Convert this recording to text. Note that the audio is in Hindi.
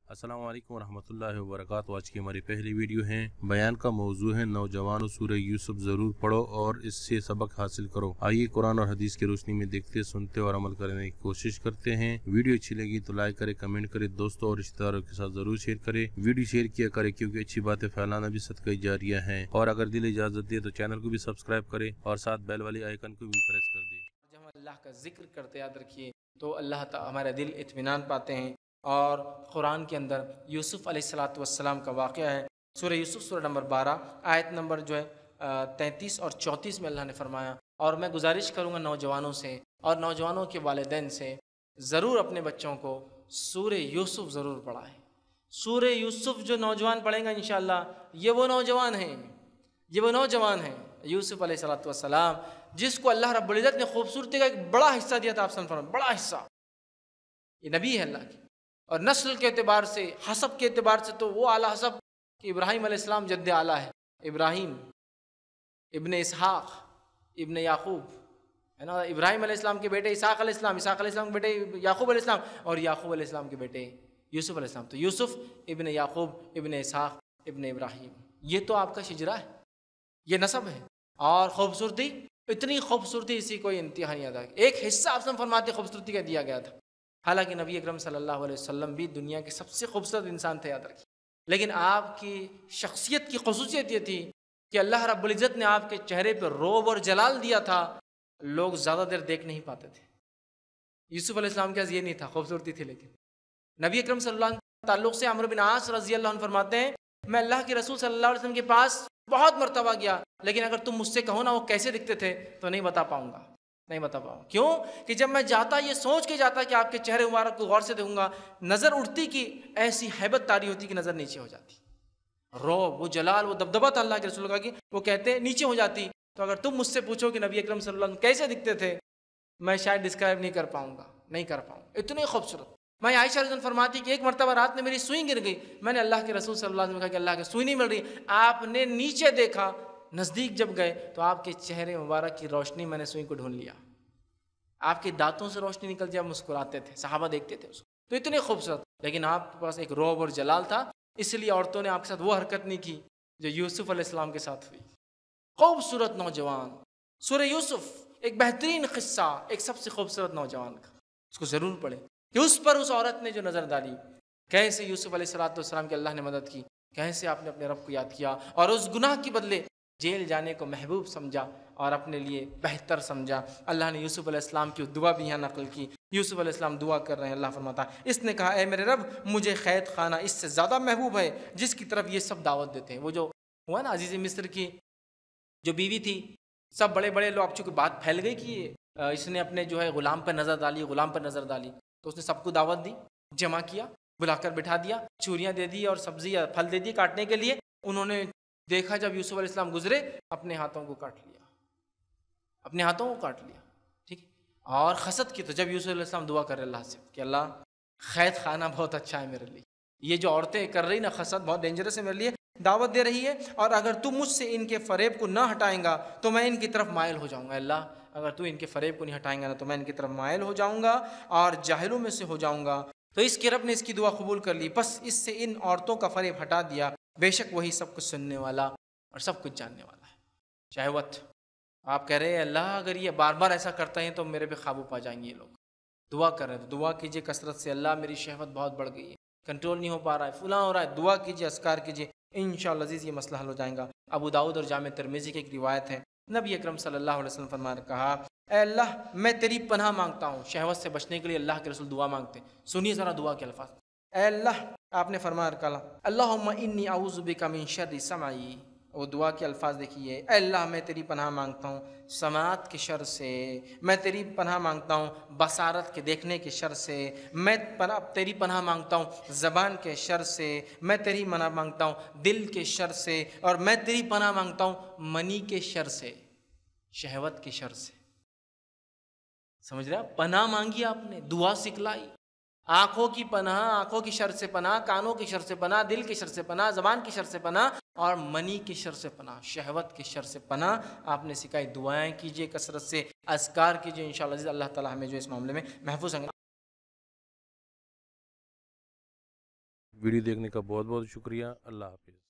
अस्सलाम वालेकुम रहमतुल्लाहि व बरकातहू। आज की हमारी पहली वीडियो है। बयान का मौजू है नौजवानों सूरह यूसुफ ज़रूर पढ़ो और इससे सबक हासिल करो। आइए कुरान और हदीस की रोशनी में देखते, सुनते और अमल करने की कोशिश करते हैं। वीडियो अच्छी लगी तो लाइक करें, कमेंट करें, दोस्तों और रिश्तेदारों के साथ ज़रूर शेयर करें। वीडियो शेयर किया करें क्योंकि अच्छी बातें फैलाना भी सदका जारिया है। और अगर दिल इजाज़त दे तो चैनल को भी सब्सक्राइब करें और साथ बेल वाली आइकन को भी प्रेस कर दें। जब हम अल्लाह का जिक्र करते याद रखिए तो अल्लाह हमारे दिल इत्मीनान पाते हैं। और कुरान के अंदर यूसुफ अलैहिस्सलातु वस्सलाम का वाक़या है। सूरह यूसुफ सूरह नंबर 12 आयत नंबर 33 और 34 में अल्लाह ने फरमाया, और मैं गुजारिश करूँगा नौजवानों से और नौजवानों के वालिदैन से, ज़रूर अपने बच्चों को सूरह यूसुफ ज़रूर पढ़ाएं। सूरह यूसुफ जो नौजवान पढ़ेगा इंशाअल्लाह, ये वो नौजवान हैं, ये वो नौजवान हैं यूसुफ अलैहिस्सलातु वस्सलाम, जिसको अल्लाह रब्बुल इज़्ज़त ने खूबसूरती का एक बड़ा हिस्सा दिया था। आप फरमाएं, बड़ा हिस्सा। ये नबी है अल्लाह की, और नस्ल के एतबार से, हसब के एतबार से तो वो आला हसब कि इब्राहीम अलैहिस्सलाम जद्द आला है। इब्राहीम इब्न इसहाक इब्न याकूब है ना, इब्राहीम अलैहिस्सलाम के बेटे इसहाक अलैहिस्सलाम, इसहाक अलैहिस्सलाम के बेटे याकूब अलैहिस्सलाम, और याकूब अलैहिस्सलाम के बेटे यूसुफ अलैहिस्सलाम। तो यूसुफ इब्न याकूब इब्न इसहाक इब्न इब्राहीम, ये तो आपका शिजरा है, ये नसब है। और खूबसूरती, इतनी खूबसूरती इसी कोई इंतहा नहीं आता। एक हिस्सा आप फरमाते खूबसूरती का दिया गया था। हालांकि नबी अकरम सल्लल्लाहु अलैहि वसल्लम भी दुनिया के सबसे खूबसूरत इंसान थे, याद रखिए। लेकिन आपकी शख्सियत की खसूसियत ये थी कि अल्लाह रब्बुल इज़्ज़त ने आपके चेहरे पर रोब और जलाल दिया था, लोग ज़्यादा देर देख नहीं पाते थे। यूसुफ अलैहिस्सलाम के पास ये नहीं था, खूबसूरती थी। लेकिन नबी अकरम सल्लल्लाहु अलैहि वसल्लम ताल्लुक़ से अम्र बिन आस रज़ी अल्लाह अन्हु फरमाते हैं, मैं अल्लाह के रसूल सल्लल्लाहु अलैहि वसल्लम के पास बहुत मरतबा गया, लेकिन अगर तुम मुझसे कहो ना वो कैसे दिखते थे तो नहीं बता पाऊंगा, नहीं बता पाऊंगा। क्यों? कि जब मैं जाता ये सोच के जाता कि आपके चेहरे मुबारक को गौर से देखूंगा, नज़र उठती कि ऐसी हैबत तारी होती कि नज़र नीचे हो जाती। रौब, वो जलाल, वो दबदबा था अल्लाह के रसूल का कि वो कहते नीचे हो जाती। तो अगर तुम मुझसे पूछो कि नबी अकरम सल्लल्लाहु अलैहि वसल्लम कैसे दिखते थे, मैं शायद डिस्क्राइब नहीं कर पाऊंगा, नहीं कर पाऊंगा, इतने खूबसूरत। मैं आयशा रज़ियल्लाहु अन्हा फरमाती कि एक मरतबा रात में मेरी सुई गिर गई, मैंने अल्लाह के रसूल सल्लल्लाहु अलैहि वसल्लम कहा कि अल्लाह की सुई नहीं मिल रही। आपने नीचे देखा, नज़दीक जब गए तो आपके चेहरे मुबारक की रोशनी, मैंने सुई को ढूंढ लिया, आपके दांतों से रोशनी निकलती, आप मुस्कुराते थे, सहाबा देखते थे उसको, तो इतने खूबसूरत। लेकिन आपके पास एक रौब और जलाल था, इसलिए औरतों ने आपके साथ वो हरकत नहीं की जो यूसुफ अलैहिस्सलाम के साथ हुई। खूबसूरत नौजवान, सूरह यूसुफ एक बेहतरीन किस्सा एक सबसे खूबसूरत नौजवान का, उसको ज़रूर पढ़े कि उस पर उस औरत ने जो नज़र डाली, कैसे यूसुफ अलैहिस्सलाम की अल्लाह ने मदद की, कैसे आपने अपने रब को याद किया और उस गुनाह के बदले जेल जाने को महबूब समझा और अपने लिए बेहतर समझा। अल्लाह ने यूसुफ अलैहिस्सलाम की दुआ भी यहाँ नकल की। यूसुफ अलैहिस्सलाम दुआ कर रहे हैं, अल्लाह फरमाता है, इसने कहा, ए मेरे रब, मुझे कैद खाना इससे ज़्यादा महबूब है जिसकी तरफ ये सब दावत देते हैं। वो जो हुआ ना अजीज़ मिस्र की जो बीवी थी, सब बड़े बड़े लोग, चूँकि बात फैल गई कि इसने अपने जो है ग़ुलाम पर नज़र डाली, ग़ुलाम पर नज़र डाली, तो उसने सबको दावत दी, जमा किया, बुलाकर बिठा दिया, चूरियाँ दे दी और सब्ज़ी या फल दे दिए काटने के लिए। उन्होंने देखा जब यूसुफ अलैहिस्सलाम गुजरे, अपने हाथों को काट लिया, अपने हाथों को काट लिया, ठीक। और खसत की, तो जब यूसुफ अलैहिस्सलाम दुआ कर रहे अल्लाह से कि अल्लाह कैद खाना बहुत अच्छा है मेरे लिए, ये जो औरतें कर रही ना खसत बहुत डेंजरस है मेरे लिए, दावत दे रही है, और अगर तू मुझसे इनके फ़रेब को ना हटाएंगा तो मैं इनकी तरफ मायल हो जाऊंगा। अल्लाह, अगर तू इनके फ़रेब को नहीं हटाएंगा ना तो मैं इनकी तरफ मायल हो जाऊंगा और जाहिलों में से हो जाऊंगा। तो इसके रब ने इसकी दुआ कबूल कर ली, बस इससे इन औरतों का फ़रेब हटा दिया, बेशक वही सब कुछ सुनने वाला और सब कुछ जानने वाला है। शहवत, आप कह रहे हैं अल्लाह अगर ये बार बार ऐसा करते हैं तो मेरे पे काबू पा जाएंगे ये लोग, दुआ कर रहे हैं तो दुआ कीजिए कसरत से, अल्लाह मेरी शहवत बहुत बढ़ गई है, कंट्रोल नहीं हो पा रहा है, फुला हो रहा है, दुआ कीजिए, अस्कार कीजिए, इंशाअल्लाह अज़ीज़ ये मसला हल हो जाएगा। अबू दाऊद और जामे तिरमिज़ी की एक रिवायत है, नबी अकरम सल्लल्लाहु अलैहि वसल्लम फरमाने कहा, ऐ अल्लाह मैं तेरी पनाह मांगता हूँ। शहवत से बचने के लिए अल्लाह के रसूल दुआ मांगते हैं, सुनिए ज़रा दुआ के अल्फाज। ऐ अल्लाह, आपने फरमाया कहा, अल्लाहुम्मा इन्नी अऊज़ु बिका मिन शर्रि समाई, वो दुआ के अल्फाज देखिए, अल्लाह मैं तेरी पनाह मांगता हूँ समात के शर से, मैं तेरी पनाह मांगता हूँ बसारत के देखने के शर से, मैं तेरी पनाह मांगता हूँ ज़बान के शर से, मैं तेरी पनाह मांगता हूँ दिल के शर से, और मैं तेरी पनाह मांगता हूँ मनी के शर से, शहवत के शर से। समझ रहे आप, पनाह मांगी आपने, दुआ सिखलाई, आँखों की पनाह, आँखों की शर से पनाह, कानों की शर से पनाह, दिल की शर से पनाह, ज़बान की शर से पनाह और मनी की शर से पनाह, शहवत की शर से पनाह आपने सिखाई। दुआएं कीजिए कसरत से, अस्कार कीजिए, इंशाअल्लाह अल्लाह ताला हमें जो इस मामले में महफूज वीडियो देखने का बहुत बहुत शुक्रिया। अल्लाह हाफिज़।